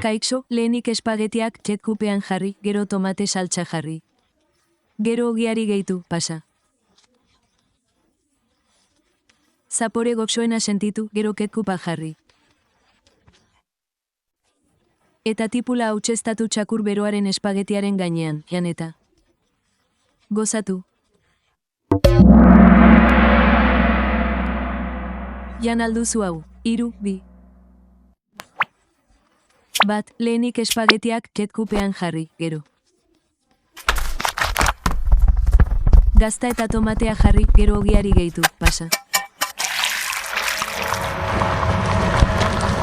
Kaixo, lehenik espagetiak ketkupean jarri, gero tomate saltza jarri. Gero ogiari gehitu, pasa. Zapore goxoena sentitu, gero ketkupa jarri. Eta tipula hautsestatu txakur beroaren espagetiaren gainean, janeta. Gozatu. Jan alduzu hau, 3, 2. 1. Lehenik espagetiak ketkupean jarri, gero. Gazta eta tomatea jarri, gero ogiari gehitu, pasa.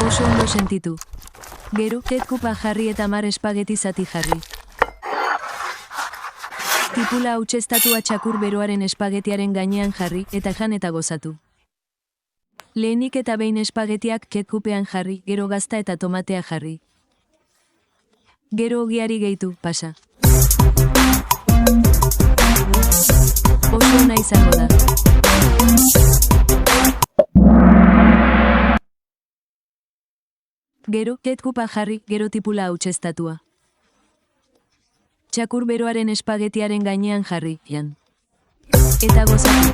Oso ondo sentitu. Gero, ketkupa jarri eta 10 espageti zati jarri. Tipula hautsestatua txakur beroaren espagetiaren gainean jarri eta jan eta gozatu. Lehenik eta behin espagetiak ketkupean jarri, gero gazta eta tomatea jarri. Gero ogiari gehitu, pasa. Oso ona izango da. Gero, ketkupa jarri, gero tipula hautsestatua. Txakur beroaren espagetiaren gainean jarri, jan. Eta gozatu.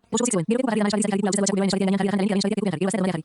Oso guzti zuen, gero ketkupa jarri da espagetiaren gainean jarri,